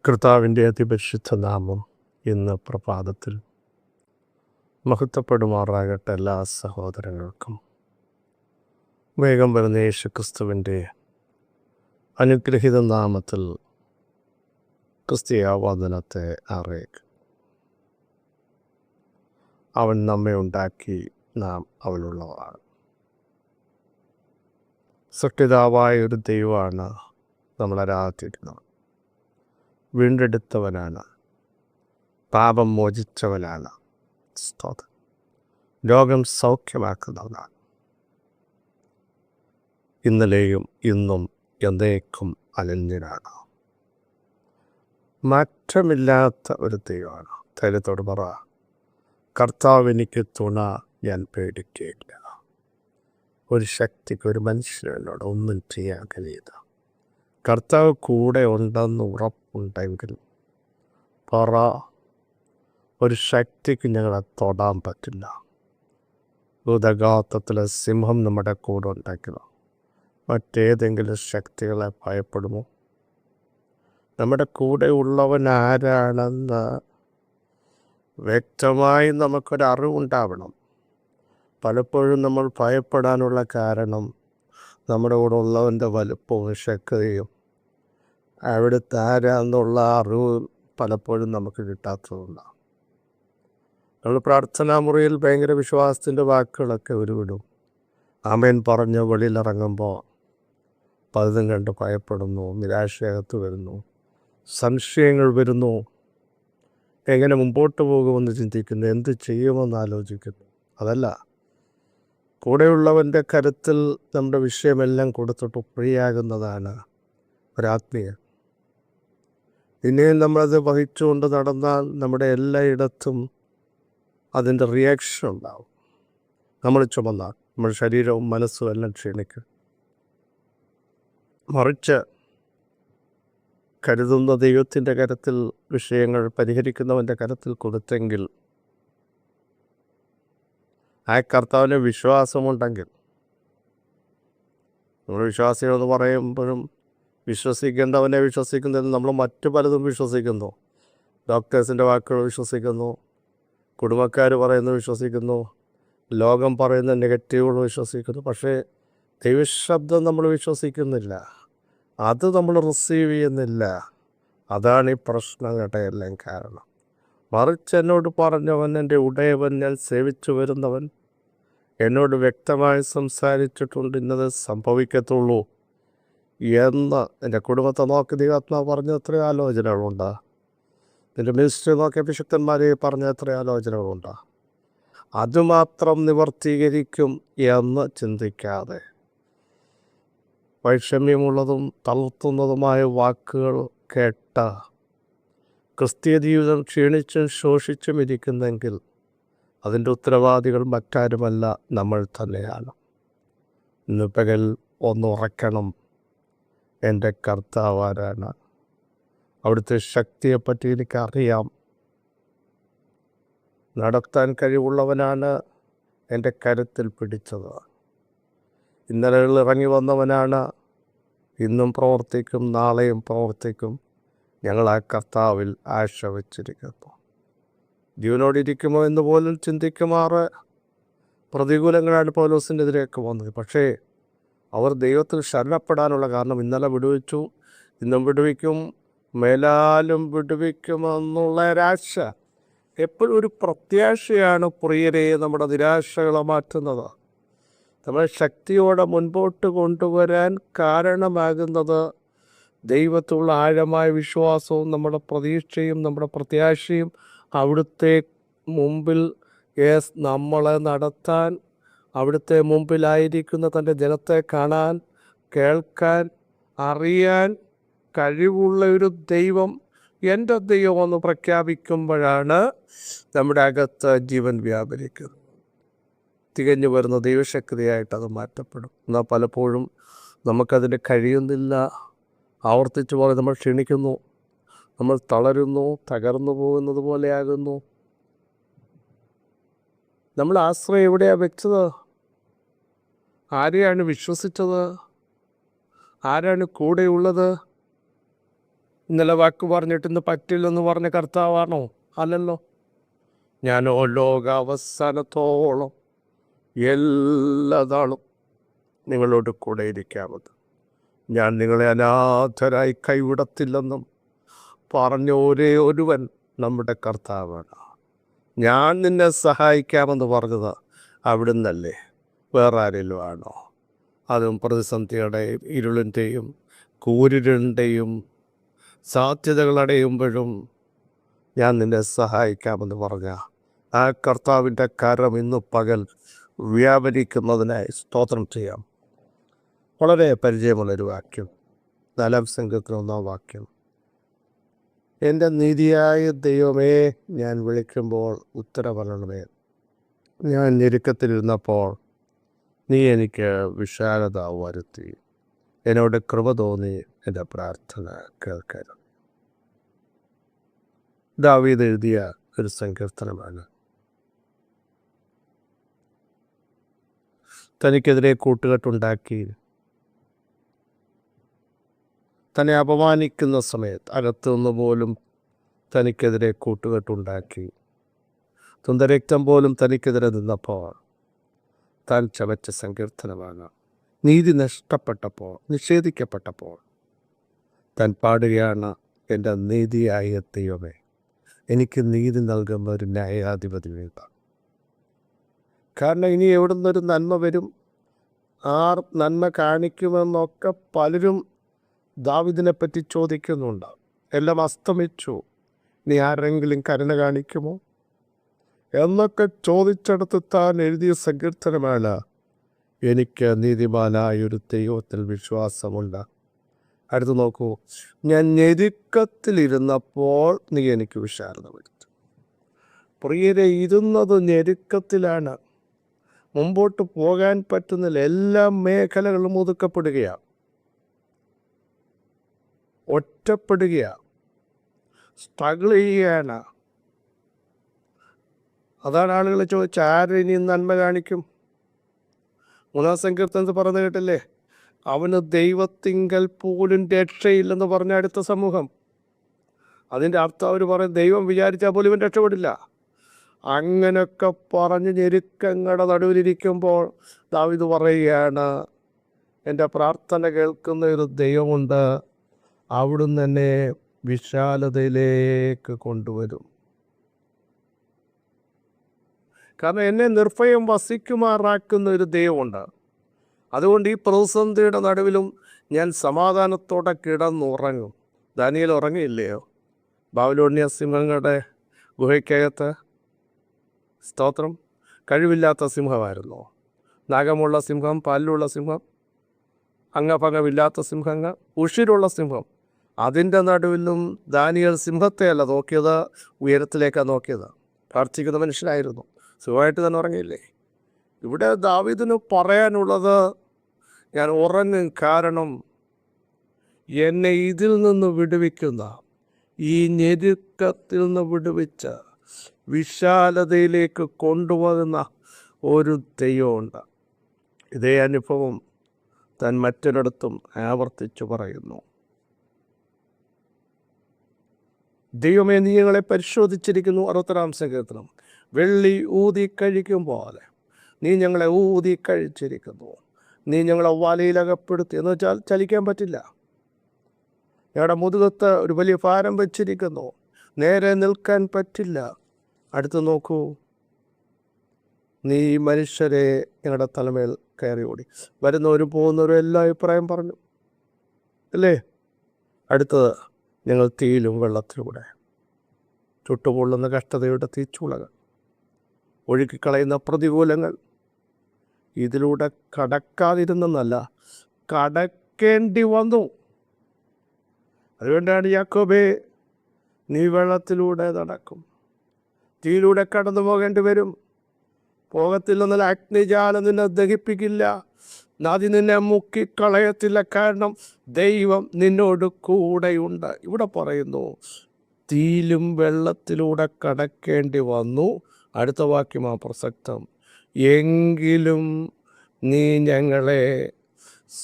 കർത്താവിൻ്റെ അതിപരിശുദ്ധ നാമം ഇന്ന് പ്രഭാതത്തിൽ മഹത്വപ്പെടുമാറാകട്ടെ. എല്ലാ സഹോദരങ്ങൾക്കും വേഗം വരുന്ന യേശുക്രിസ്തുവിൻ്റെ അനുഗ്രഹീത നാമത്തിൽ ക്രിസ്തീയ വന്ദനത്തെ അറിയിക്കും. അവൻ നമ്മെ ഉണ്ടാക്കി, നാം അവനുള്ളതാണ്. സൃഷ്ടിതാവായ ഒരു ദൈവമാണ് നമ്മൾ ആരാധിക്കുന്നത്. വീണ്ടെടുത്തവനാണ്, പാപം മോചിച്ചവനാണ്, രോഗം സൗഖ്യമാക്കുന്നവനാണ്. ഇന്നലെയും ഇന്നും എന്നേക്കും അനന്യനാണ്. മാറ്റമില്ലാത്ത ഒരു ദൈവമാണ്. ധൈര്യത്തോട് പറ, കർത്താവെനിക്ക് തുണ, ഞാൻ പേടിക്കുകയില്ല. ഒരു ശക്തിക്ക്, ഒരു മനുഷ്യനോട് ഒന്നും ചെയ്യാൻ കഴിയില്ല. കർത്താവ് കൂടെ ഉണ്ടെന്ന് ഉറപ്പുണ്ടെങ്കിൽ പറ, ഒരു ശക്തിക്ക് ഞങ്ങളെ തൊടാൻ പറ്റില്ല. ഭൂതഘാതത്തിലെ സിംഹം നമ്മുടെ കൂടെ ഉണ്ടെങ്കിൽ മറ്റേതെങ്കിലും ശക്തികളെ ഭയപ്പെടുമോ? നമ്മുടെ കൂടെ ഉള്ളവൻ ആരാണെന്ന് വ്യക്തമായി നമുക്കൊരറിവുണ്ടാവണം. പലപ്പോഴും നമ്മൾ ഭയപ്പെടാനുള്ള കാരണം നമ്മുടെ കൂടെ ഉള്ളവൻ്റെ വലുപ്പവും ശക്തിയും അവിടുത്തെ ആരാന്നുള്ള അറിവ് പലപ്പോഴും നമുക്ക് കിട്ടാത്തതുകൊണ്ടാണ്. നമ്മൾ പ്രാർത്ഥനാ മുറിയിൽ ഭയങ്കര വിശ്വാസത്തിൻ്റെ വാക്കുകളൊക്കെ ഉരുവിടും. ആമേൻ പറഞ്ഞ് വെളിയിലിറങ്ങുമ്പോൾ പലതും കണ്ട് ഭയപ്പെടുന്നു, നിരാശയകത്ത് വരുന്നു, സംശയങ്ങൾ വരുന്നു, എങ്ങനെ മുമ്പോട്ട് പോകുമെന്ന് ചിന്തിക്കുന്നു, എന്ത് ചെയ്യുമെന്ന് ആലോചിക്കുന്നു. അതല്ല, കൂടെയുള്ളവൻ്റെ കരുത്തിൽ നമ്മുടെ വിഷയമെല്ലാം കൊടുത്തിട്ട് ഫ്രീയാകുന്നതാണ് ഒരാത്മീയം. ഇനിയും നമ്മളത് വഹിച്ചുകൊണ്ട് നടന്നാൽ നമ്മുടെ എല്ലായിടത്തും അതിൻ്റെ റിയാക്ഷൻ ഉണ്ടാവും. നമ്മൾ ചുമന്നാൽ നമ്മുടെ ശരീരവും മനസ്സും എല്ലാം ക്ഷീണിക്കും. മറിച്ച് കരുതുന്ന ദൈവത്തിൻ്റെ കരത്തിൽ, വിഷയങ്ങൾ പരിഹരിക്കുന്നവൻ്റെ കരത്തിൽ കൊടുത്തെങ്കിൽ, ആ കർത്താവിന് വിശ്വാസമുണ്ടെങ്കിൽ, നമ്മൾ വിശ്വാസികളെന്ന് പറയുമ്പോഴും വിശ്വസിക്കേണ്ടവനെ വിശ്വസിക്കുന്നതിൽ നമ്മൾ മറ്റു പലതും വിശ്വസിക്കുന്നു. ഡോക്ടേഴ്സിൻ്റെ വാക്കുകൾ വിശ്വസിക്കുന്നു, കുടുംബക്കാർ പറയുന്നത് വിശ്വസിക്കുന്നു, ലോകം പറയുന്ന നെഗറ്റീവുകൾ വിശ്വസിക്കുന്നു. പക്ഷേ ദൈവശബ്ദം നമ്മൾ വിശ്വസിക്കുന്നില്ല, അത് നമ്മൾ റിസീവ് ചെയ്യുന്നില്ല. അതാണ് ഈ പ്രശ്നങ്ങളുടെ എല്ലാം കാരണം. മറിച്ച് എന്നോട് പറഞ്ഞവൻ, എൻ്റെ ഉടയവൻ, ഞാൻ സേവിച്ചു വരുന്നവൻ എന്നോട് വ്യക്തമായി സംസാരിച്ചിട്ടുണ്ട്, ഇന്നത് സംഭവിക്കത്തുള്ളൂ എന്ന്. എൻ്റെ കുടുംബത്തെ നോക്കി ദൈവാത്മാവ് പറഞ്ഞ എത്ര ആലോചനകളുണ്ട്. എൻ്റെ മിനിസ്റ്ററി നോക്കിയ വിശുദ്ധന്മാരെ പറഞ്ഞ എത്ര ആലോചനകളുണ്ട്. അതുമാത്രം നിവർത്തീകരിക്കും എന്ന് ചിന്തിക്കാതെ വൈഷമ്യമുള്ളതും തളർത്തുന്നതുമായ വാക്കുകൾ കേട്ട ക്രിസ്തീയ ജീവിതം ക്ഷീണിച്ചും ശോഷിച്ചും ഇരിക്കുന്നെങ്കിൽ അതിൻ്റെ ഉത്തരവാദികൾ മറ്റാരുമല്ല, നമ്മൾ തന്നെയാണ്. ഇന്ന് പകൽ ഒന്നുറക്കണം. എൻ്റെ കർത്താവ് ആരാണ്? അവിടുത്തെ ശക്തിയെപ്പറ്റി എനിക്കറിയാം. നടത്താൻ കഴിവുള്ളവനാണ് എൻ്റെ കരുത്തിൽ പിടിച്ചത്. ഇന്നലകളിൽ ഇറങ്ങി വന്നവനാണ്, ഇന്നും പ്രവർത്തിക്കും, നാളെയും പ്രവർത്തിക്കും. ഞങ്ങൾ ആ കർത്താവിൽ ആശ വച്ചിരിക്കുന്നു. ജീവനോടിരിക്കുമോ എന്ന് പോലും ചിന്തിക്കുമാറ് പ്രതികൂലങ്ങളാണ് പൗലോസിനെതിരെയൊക്കെ വന്നത്. പക്ഷേ അവർ ദൈവത്തിൽ ശരണപ്പെടാനുള്ള കാരണം, ഇന്നലെ വിടുവിച്ചു, ഇന്നും വിടുവിക്കും, മേലാലും വിടുവിക്കുമെന്നുള്ള ഒരാശ. എപ്പോഴും ഒരു പ്രത്യാശയാണ് പ്രിയരെ നമ്മുടെ നിരാശകളെ മാറ്റുന്നത്. നമ്മളെ ശക്തിയോടെ മുൻപോട്ട് കൊണ്ടുവരാൻ കാരണമാകുന്നത് ദൈവത്തിലുള്ള ആഴമായ വിശ്വാസവും നമ്മുടെ പ്രതീക്ഷയും നമ്മുടെ പ്രത്യാശയും അവിടുത്തെ മുമ്പിൽ നമ്മളെ നടത്താൻ, അവിടുത്തെ മുമ്പിലായിരിക്കുന്ന തൻ്റെ ജനത്തെ കാണാൻ, കേൾക്കാൻ, അറിയാൻ കഴിവുള്ള ഒരു ദൈവം, എൻ്റെ ദൈവമെന്ന് പ്രഖ്യാപിക്കുമ്പോഴാണ് നമ്മുടെ അകത്ത് ജീവൻ വ്യാപരിക്കുന്നത്. തികഞ്ഞു വരുന്ന ദൈവശക്തിയായിട്ട് അത് മാറ്റപ്പെടും. എന്നാൽ പലപ്പോഴും നമുക്കതിന് കഴിയുന്നില്ല. ആവർത്തിച്ച് പോലെ നമ്മൾ ക്ഷീണിക്കുന്നു, നമ്മൾ തളരുന്നു, തകർന്നു പോകുന്നത് പോലെയാകുന്നു. നമ്മൾ ആശ്രയം എവിടെയാണ് വെച്ചത്? ആരെയാണ് വിശ്വസിച്ചത്? ആരാണ് കൂടെയുള്ളത്? ഇന്നലെ വാക്ക് പറഞ്ഞിട്ട് ഇന്ന് പറ്റില്ലെന്ന് പറഞ്ഞ കർത്താവാണോ? അല്ലല്ലോ. ഞാനോ ലോകാവസാനത്തോളം എല്ലാ നാളും നിങ്ങളോട് കൂടെ ഇരിക്കാമെന്ന്, ഞാൻ നിങ്ങളെ അനാഥരായി കൈവിടത്തില്ലെന്നും പറഞ്ഞ ഒരേ ഒരുവൻ നമ്മുടെ കർത്താവാണ്. ഞാൻ നിന്നെ സഹായിക്കാമെന്ന് പറഞ്ഞത് അവിടുന്നല്ലേ, വേറെ ആരെങ്കിലും ആണോ? അതും പ്രതിസന്ധിയുടെയും ഇരുളിൻ്റെയും കൂരിരുളിൻ്റെയും സാധ്യതകൾ അടയുമ്പോഴും ഞാൻ നിന്നെ സഹായിക്കാമെന്ന് പറഞ്ഞ ആ കർത്താവിൻ്റെ കരം ഇന്ന് പകൽ വ്യാപരിക്കുന്നതിനായി സ്തോത്രം ചെയ്യാം. വളരെ പരിചയമുള്ളൊരു വാക്യം, 4 സംഘത്തിന് 1 വാക്യം. എൻ്റെ നീതിയായ ദൈവമേ, ഞാൻ വിളിക്കുമ്പോൾ ഉത്തരമരണമേ. ഞാൻ ഞെരുക്കത്തിലിരുന്നപ്പോൾ നീ എനിക്ക് വിശാലത വരുത്തി. എന്നോട് കൃപ തോന്നി എൻ്റെ പ്രാർത്ഥന കേൾക്കരുത്. ദാവീദ് എഴുതിയ ഒരു സങ്കീർത്തനമാണ്. തനിക്കെതിരെ കൂട്ടുകെട്ടുണ്ടാക്കി തന്നെ അപമാനിക്കുന്ന സമയത്ത് അകത്തു നിന്ന് പോലും തനിക്കെതിരെ കൂട്ടുകെട്ടുണ്ടാക്കി തുന്തരക്തം പോലും തനിക്കെതിരെ നിന്നപ്പോൾ താൻ ചവച്ച സങ്കീർത്തനമാണ്. നീതി നഷ്ടപ്പെട്ടപ്പോൾ, നിഷേധിക്കപ്പെട്ടപ്പോൾ താൻ പാടുകയാണ്, എൻ്റെ നീതിയായ ദൈവമേ, എനിക്ക് നീതി നൽകുന്ന ഒരു ന്യായാധിപതി വേണ്ട. കാരണം ഇനി എവിടെ നിന്നൊരു നന്മ വരും, ആർ നന്മ കാണിക്കുമെന്നൊക്കെ പലരും ദാവീദിനെ പറ്റി ചോദിക്കുന്നുണ്ട്. എല്ലാം അസ്തമിച്ചു, ഇനി ആരെങ്കിലും കരുണ കാണിക്കുമോ എന്നൊക്കെ ചോദിച്ചെടുത്ത് താൻ എഴുതിയ സങ്കീർത്തനമാണ്, എനിക്ക് നീതിമാനായൊരു ദൈവത്തിൽ വിശ്വാസമുണ്ട്. അടുത്ത് നോക്കൂ, ഞാൻ ഞെരുക്കത്തിലിരുന്നപ്പോൾ നീ എനിക്ക് വിശാലത വരുത്തി. പ്രിയരെ, ഇരുന്നത് ഞെരുക്കത്തിലാണ്. മുമ്പോട്ട് പോകാൻ പറ്റുന്നില്ല. എല്ലാ മേഖലകളും ഒതുക്കപ്പെടുകയാണ്, ഒറ്റപ്പെടുകയാണ്, സ്ട്രഗിൾ ചെയ്യുകയാണ്. അതാണ് ആളുകൾ ചോദിച്ച, ആരിനി നന്മ കാണിക്കും? 3 സങ്കീർത്തനത്തിൽ പറഞ്ഞു കേട്ടില്ലേ, അവന് ദൈവത്തിങ്കൽ പോലും രക്ഷയില്ലെന്ന് പറഞ്ഞ അടുത്ത സമൂഹം. അതിൻ്റെ അർത്ഥം അവർ പറയും, ദൈവം വിചാരിച്ചാൽ പോലും ഇവൻ രക്ഷപ്പെടില്ല. അങ്ങനെയൊക്കെ പറഞ്ഞ് ഞെരുക്കങ്ങളുടെ നടുവിലിരിക്കുമ്പോൾ ദാവീദ് പറയുകയാണ്, എൻ്റെ പ്രാർത്ഥന കേൾക്കുന്ന ഒരു ദൈവമുണ്ട്, അവിടുന്ന് എന്നെ വിശാലതയിലേക്ക് കൊണ്ടുവരും. കാരണം എന്നെ നിർഭയം വസിക്കുമാറാക്കുന്ന ഒരു ദൈവമുണ്ട്. അതുകൊണ്ട് ഈ പ്രതിസന്ധിയുടെ നടുവിലും ഞാൻ സമാധാനത്തോടെ കിടന്നുറങ്ങും. ദാനിയേൽ ഉറങ്ങിയില്ലയോ ബാബിലോണിയ സിംഹങ്ങളുടെ ഗുഹയ്ക്കകത്ത്? സ്തോത്രം. കഴിവില്ലാത്ത സിംഹമായിരുന്നു. നഖമുള്ള സിംഹം, പല്ലുള്ള സിംഹം, അംഗഭംഗമില്ലാത്ത സിംഹങ്ങൾ, ഉഷിരുള്ള സിംഹം. അതിൻ്റെ നടുവിലും ദാനിയേൽ സിംഹത്തെയല്ല നോക്കിയത്, ഉയരത്തിലേക്കാണ് നോക്കിയത്. പ്രാർത്ഥിക്കുന്ന മനുഷ്യനായിരുന്നു. സുഖമായിട്ട് തന്നെ ഉറങ്ങിയില്ലേ? ഇവിടെ ദാവീദിന് പറയാനുള്ളത്, ഞാൻ ഉറങ്ങും, കാരണം എന്നെ ഇതിൽ നിന്ന് വിടുവിക്കുന്ന, ഈ ഞെരുക്കത്തിൽ നിന്ന് വിടുവിച്ച വിശാലതയിലേക്ക് കൊണ്ടുപോകുന്ന ഒരു ദൈവമുണ്ട്. ഇതേ അനുഭവം താൻ മറ്റൊരിടത്തും ആവർത്തിച്ചു പറയുന്നു. ദൈവമേ, നീ ഞങ്ങളെ പരിശോധിച്ചിരിക്കുന്നു. 61 സങ്കീർത്തനം. വെള്ളി ഊതിക്കഴിക്കും പോലെ നീ ഞങ്ങളെ ഊതിക്കഴിച്ചിരിക്കുന്നു. നീ ഞങ്ങളെ വലയിലകപ്പെടുത്തി എന്ന് വെച്ചാൽ ചലിക്കാൻ പറ്റില്ല. ഞങ്ങളുടെ മുതുകത്ത് ഒരു വലിയ ഭാരം വെച്ചിരിക്കുന്നു, നേരെ നിൽക്കാൻ പറ്റില്ല. അടുത്ത് നോക്കൂ, നീ മനുഷ്യരെ ഞങ്ങളുടെ തലമേൽ കയറി ഓടി. വരുന്നവരും പോകുന്നവരും എല്ലാ അഭിപ്രായം പറഞ്ഞു അല്ലേ? അടുത്തത്, ഞങ്ങൾ തീയിലും വെള്ളത്തിലൂടെ, ചുട്ടുപൊള്ളുന്ന കഷ്ടതയുടെ തീച്ചുളകൾ, ഒഴുക്കിക്കളയുന്ന പ്രതികൂലങ്ങൾ, ഇതിലൂടെ കടക്കാതിരുന്നല്ല, കടക്കേണ്ടി വന്നു. അതുകൊണ്ടാണ് യാക്കോബേ, നീ വെള്ളത്തിലൂടെ നടക്കും, തീയിലൂടെ കടന്നു പോകേണ്ടി വരും, പോകത്തില്ലെന്നാൽ അഗ്നിജാലം നിന്നെ ദഹിപ്പിക്കില്ല, നദി നിന്നെ മുക്കിക്കളയത്തില്ല, കാരണം ദൈവം നിന്നോട് കൂടെയുണ്ട്. ഇവിടെ പറയുന്നു, തീയിലും വെള്ളത്തിലൂടെ കടക്കേണ്ടി വന്നു. അടുത്ത വാക്യമാ പ്രസക്തം, എങ്കിലും നീ ഞങ്ങളെ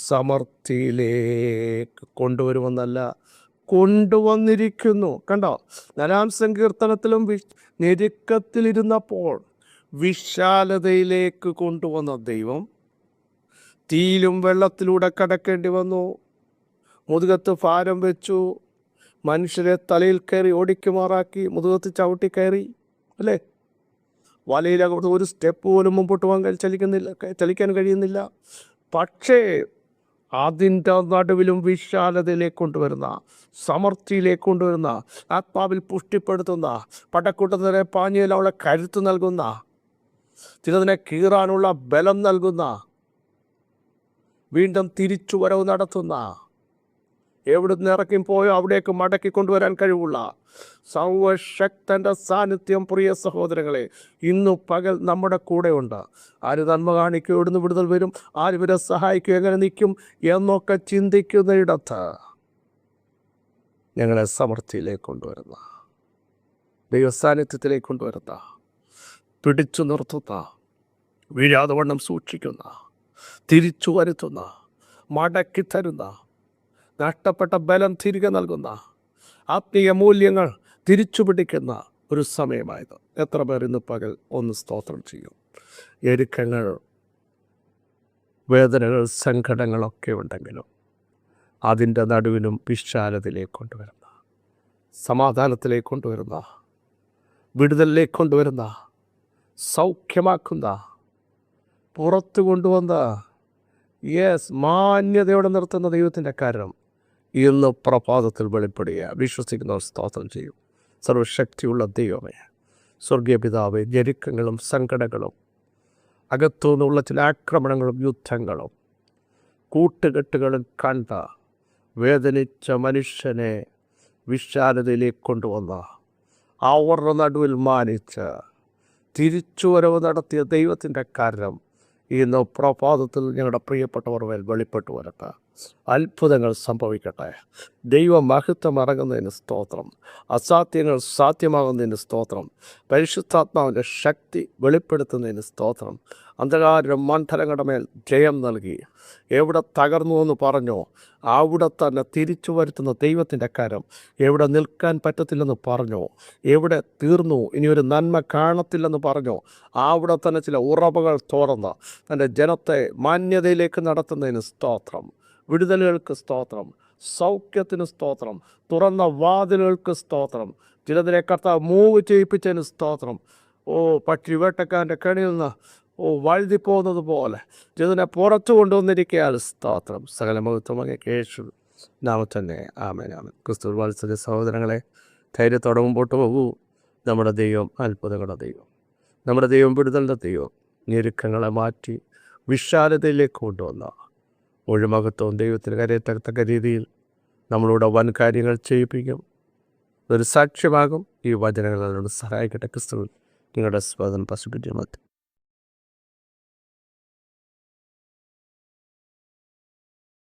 സമൃദ്ധിയിലേക്ക് കൊണ്ടുവരുമെന്നല്ല, കൊണ്ടുവന്നിരിക്കുന്നു. കണ്ടോ, 4-ാം സങ്കീർത്തനത്തിലും ഞെരുക്കത്തിലിരുന്നപ്പോൾ വിശാലതയിലേക്ക് കൊണ്ടുവന്ന ദൈവം തീയിലും വെള്ളത്തിലൂടെ കടക്കേണ്ടി വന്നു. മുതുകത്ത് ഭാരം വെച്ചു, മനുഷ്യരെ തലയിൽ കയറി ഓടിക്കുമാറാക്കി, മുതുകത്ത് ചവിട്ടി കയറി, അല്ലേ? വലയിലകത്ത് ഒരു സ്റ്റെപ്പ് പോലും മുമ്പോട്ട് പോകാൻ ചലിക്കാൻ കഴിയുന്നില്ല. പക്ഷേ അതിൻ്റെ നടുവിലും വിശാലതയിലേക്ക് കൊണ്ടുവരുന്ന, സമൃദ്ധിയിലേക്ക് കൊണ്ടുവരുന്ന, ആത്മാവിൽ പുഷ്ടിപ്പെടുത്തുന്ന, പടക്കൂട്ടത്തിനെ പാഞ്ഞയിൽ അവളെ കരുത്ത് നൽകുന്ന, ചിലതിനെ കീറാനുള്ള ബലം നൽകുന്ന, വീണ്ടും തിരിച്ചു വരവ് നടത്തുന്ന, എവിടുന്ന് ഇറക്കി പോയോ അവിടേക്ക് മടക്കി കൊണ്ടുവരാൻ കഴിവുള്ള സർവശക്തൻ്റെ സാന്നിധ്യം, പ്രിയ സഹോദരങ്ങളെ, ഇന്നു പകൽ നമ്മുടെ കൂടെ ഉണ്ട്. ആര് നന്മ കാണിക്കും, എവിടുന്ന് വിടുതൽ വരും, ആര് ഇവരെ സഹായിക്കും, എങ്ങനെ നിൽക്കും എന്നൊക്കെ ചിന്തിക്കുന്നയിടത്ത് ഞങ്ങളെ സമൃദ്ധിയിലേക്ക് കൊണ്ടുവരുന്ന, ദൈവസാന്നിധ്യത്തിലേക്ക് കൊണ്ടുവരുന്ന, പിടിച്ചു നിർത്തുന്ന, വീഴാതെ വണ്ണം സൂക്ഷിക്കുന്ന, തിരിച്ചു വരുത്തുന്ന, മടക്കി തരുന്ന, നഷ്ടപ്പെട്ട ബലം തിരികെ നൽകുന്ന, ആത്മീയ മൂല്യങ്ങൾ തിരിച്ചു പിടിക്കുന്ന ഒരു സമയമായത്. എത്ര പേർ ഇന്ന് പകൽ ഒന്ന് സ്തോത്രം ചെയ്യും? ഞെരുക്കങ്ങൾ, വേദനകൾ, സങ്കടങ്ങളൊക്കെ ഉണ്ടെങ്കിലും അതിൻ്റെ നടുവിനും വിശാലതയിലേക്ക് കൊണ്ടുവരുന്ന, സമാധാനത്തിലേക്ക് കൊണ്ടുവരുന്ന, വിടുതലിലേക്ക് കൊണ്ടുവരുന്ന, സൗഖ്യമാക്കുന്ന, പുറത്തു കൊണ്ടുവന്ന, മാന്യതയോടെ നിർത്തുന്ന ദൈവത്തിൻ്റെ കാരണം ഇന്ന് പ്രഭാതത്തിൽ വെളിപ്പെടുക. വിശ്വസിക്കുന്നവർ സ്തോത്രം ചെയ്യും. സർവശക്തിയുള്ള ദൈവമേ, സ്വർഗീയ പിതാവേ, ഞെരുക്കങ്ങളും സങ്കടങ്ങളും, അകത്തുനിന്നുള്ള ചില ആക്രമണങ്ങളും യുദ്ധങ്ങളും കൂട്ടുകെട്ടുകളും കണ്ട വേദനിച്ച മനുഷ്യനെ വിശാലതയിലേക്ക് കൊണ്ടുവന്ന, അവരുടെ നടുവിൽ മാനിച്ച് തിരിച്ചുവരവ് നടത്തിയ ദൈവത്തിൻ്റെ കാരണം ഇന്ന് പ്രഭാതത്തിൽ ഞങ്ങളുടെ പ്രിയപ്പെട്ടവർ മേൽ വെളിപ്പെട്ടു വരട്ടെ. അത്ഭുതങ്ങൾ സംഭവിക്കട്ടെ. ദൈവമഹത്വം ഇറങ്ങുന്നതിന് സ്തോത്രം. അസാധ്യങ്ങൾ സാധ്യമാകുന്നതിന് സ്തോത്രം. പരിശുദ്ധാത്മാവിൻ്റെ ശക്തി വെളിപ്പെടുത്തുന്നതിന് സ്തോത്രം. അന്ധകാര മണ്ഡലങ്ങളുടെ മേൽ ജയം നൽകി എവിടെ തകർന്നു എന്ന് പറഞ്ഞോ അവിടെ തന്നെ തിരിച്ചു വരുത്തുന്ന ദൈവത്തിൻ്റെ കരം, എവിടെ നിൽക്കാൻ പറ്റത്തില്ലെന്ന് പറഞ്ഞോ, എവിടെ തീർന്നു ഇനിയൊരു നന്മ കാണത്തില്ലെന്ന് പറഞ്ഞോ അവിടെ തന്നെ ചില ഉറവുകൾ തുറന്ന് തൻ്റെ ജനത്തെ മാന്യതയിലേക്ക് നടത്തുന്നതിന് സ്തോത്രം. വിടുതലുകൾക്ക് സ്തോത്രം, സൗഖ്യത്തിന് സ്തോത്രം, തുറന്ന വാതിലുകൾക്ക് സ്തോത്രം, ചിലതിനെ കർത്താവ് മൂവ് ചെയ്യിപ്പിച്ചതിന് സ്തോത്രം. പക്ഷി വേട്ടക്കാരൻ്റെ കണിയിൽ നിന്ന് വഴുതി പോകുന്നത് പോലെ ചിലതിനെ പുറത്തു കൊണ്ടുവന്നിരിക്കാൻ സ്തോത്രം. സകല മഹത്വം അങ്ങേക്ക് യേശു നാമത്തന്നെ. ആമേൻ ആമേൻ. ക്രിസ്തു വാത്സല്യ സഹോദരങ്ങളെ, ധൈര്യത്തോടെ മുമ്പോട്ട് പോകൂ. നമ്മുടെ ദൈവം അത്ഭുതങ്ങളുടെ ദൈവം, നമ്മുടെ ദൈവം വിടുതലിൻ്റെ ദൈവം. ഞെരുക്കങ്ങളെ മാറ്റി വിശാലതയിലേക്ക് കൊണ്ടുവന്ന ഒഴിമകത്വവും ദൈവത്തിന് കരയത്തക്ക രീതിയിൽ നമ്മളോട് വൻ കാര്യങ്ങൾ ചെയ്യിപ്പിക്കും. ഇതൊരു സാക്ഷ്യമാകും. ഈ വചനങ്ങൾ അതിനോട് സഹായിക്കട്ടെ. ക്രിസ്തുവിൽ നിങ്ങളുടെ സ്വാതന്ത്ര്യം പശുപിറ്റി മതി.